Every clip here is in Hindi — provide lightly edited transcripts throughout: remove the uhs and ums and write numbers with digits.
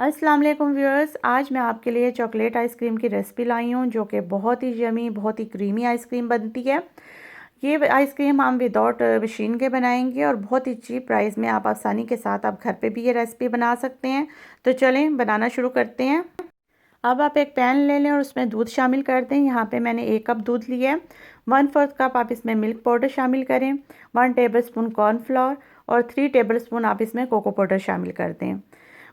अस्सलाम वालेकुम व्यूअर्स, आज मैं आपके लिए चॉकलेट आइसक्रीम की रेसिपी लाई हूँ जो कि बहुत ही यमी, बहुत ही क्रीमी आइसक्रीम बनती है। ये आइसक्रीम हम विदाउट मशीन के बनाएंगे और बहुत ही चीप प्राइस में आप आसानी के साथ आप घर पे भी ये रेसिपी बना सकते हैं। तो चलें बनाना शुरू करते हैं। अब आप एक पैन ले लें और उसमें दूध शामिल कर दें। यहाँ पे मैंने 1 कप दूध लिया है। 1/4 कप आप इसमें मिल्क पाउडर शामिल करें। 1 टेबलस्पून कॉर्नफ्लोर और 3 टेबलस्पून आप इसमें कोको पाउडर शामिल कर दें।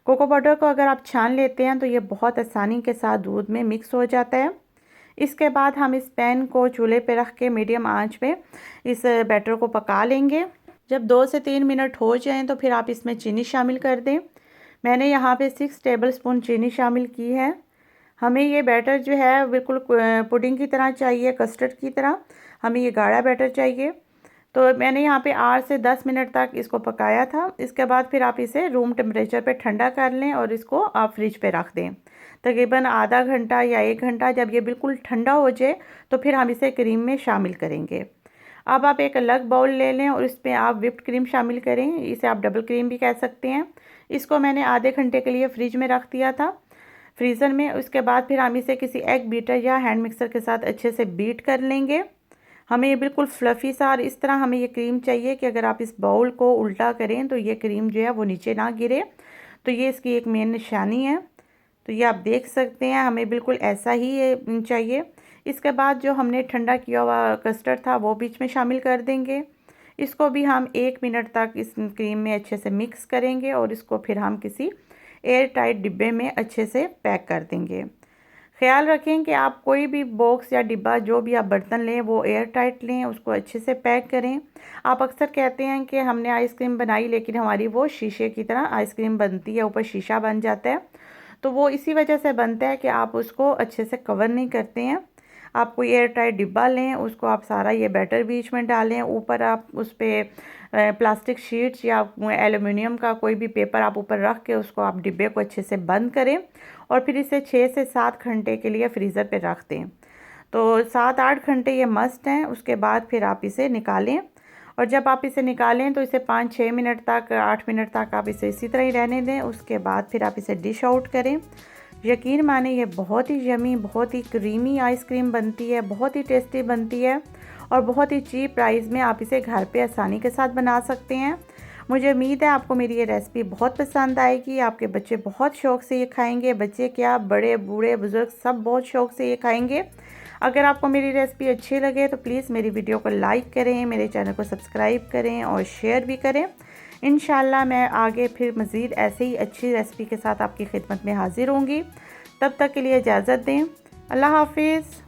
कोको पाउडर को अगर आप छान लेते हैं तो ये बहुत आसानी के साथ दूध में मिक्स हो जाता है। इसके बाद हम इस पैन को चूल्हे पे रख के मीडियम आंच पे इस बैटर को पका लेंगे। जब 2 से 3 मिनट हो जाएं तो फिर आप इसमें चीनी शामिल कर दें। मैंने यहाँ पे 6 टेबलस्पून चीनी शामिल की है। हमें ये बैटर जो है बिल्कुल पुडिंग की तरह चाहिए, कस्टर्ड की तरह। हमें ये गाढ़ा बैटर चाहिए। तो मैंने यहाँ पे 8 से 10 मिनट तक इसको पकाया था। इसके बाद फिर आप इसे रूम टेम्परेचर पे ठंडा कर लें और इसको आप फ्रिज पे रख दें तकरीबन आधा घंटा या 1 घंटा। जब ये बिल्कुल ठंडा हो जाए तो फिर हम इसे क्रीम में शामिल करेंगे। अब आप एक अलग बाउल ले लें और इसमें आप व्हिप्ड क्रीम शामिल करें। इसे आप डबल क्रीम भी कह सकते हैं। इसको मैंने आधे घंटे के लिए फ्रिज में रख दिया था, फ्रीज़र में। उसके बाद फिर हम इसे किसी एग बीटर या हैंड मिक्सर के साथ अच्छे से बीट कर लेंगे। हमें ये बिल्कुल फ्लफ़ी सा और इस तरह हमें ये क्रीम चाहिए कि अगर आप इस बाउल को उल्टा करें तो ये क्रीम जो है वो नीचे ना गिरे। तो ये इसकी एक मेन निशानी है। तो ये आप देख सकते हैं, हमें बिल्कुल ऐसा ही ये चाहिए। इसके बाद जो हमने ठंडा किया हुआ कस्टर्ड था वो बीच में शामिल कर देंगे। इसको भी हम 1 मिनट तक इस क्रीम में अच्छे से मिक्स करेंगे और इसको फिर हम किसी एयर टाइट डिब्बे में अच्छे से पैक कर देंगे। ख्याल रखें कि आप कोई भी बॉक्स या डिब्बा, जो भी आप बर्तन लें, वो एयर टाइट लें, उसको अच्छे से पैक करें। आप अक्सर कहते हैं कि हमने आइसक्रीम बनाई लेकिन हमारी वो शीशे की तरह आइसक्रीम बनती है, ऊपर शीशा बन जाता है। तो वो इसी वजह से बनता है कि आप उसको अच्छे से कवर नहीं करते हैं। आप कोई एयर टाइट डिब्बा लें, उसको आप सारा ये बैटर बीच में डालें, ऊपर आप उस पर प्लास्टिक शीट्स या एलुमिनियम का कोई भी पेपर आप ऊपर रख के उसको आप डिब्बे को अच्छे से बंद करें और फिर इसे 6 से 7 घंटे के लिए फ्रीज़र पे रख दें। तो 7-8 घंटे ये मस्ट हैं। उसके बाद फिर आप इसे निकालें और जब आप इसे निकालें तो इसे 5-6 मिनट तक, 8 मिनट तक आप इसे इसी तरह ही रहने दें। उसके बाद फिर आप इसे डिश आउट करें। यकीन माने ये बहुत ही यमी, बहुत ही क्रीमी आइसक्रीम बनती है, बहुत ही टेस्टी बनती है और बहुत ही चीप प्राइस में आप इसे घर पे आसानी के साथ बना सकते हैं। मुझे उम्मीद है आपको मेरी ये रेसिपी बहुत पसंद आएगी। आपके बच्चे बहुत शौक़ से ये खाएंगे। बच्चे क्या, बड़े बूढ़े बुज़ुर्ग सब बहुत शौक़ से ये खाएंगे। अगर आपको मेरी रेसिपी अच्छी लगे तो प्लीज़ मेरी वीडियो को लाइक करें, मेरे चैनल को सब्सक्राइब करें और शेयर भी करें। इंशाल्लाह मैं आगे फिर मज़ीद ऐसे ही अच्छी रेसिपी के साथ आपकी खिदमत में हाज़िर होंगी। तब तक के लिए इजाज़त दें। अल्लाह हाफिज़।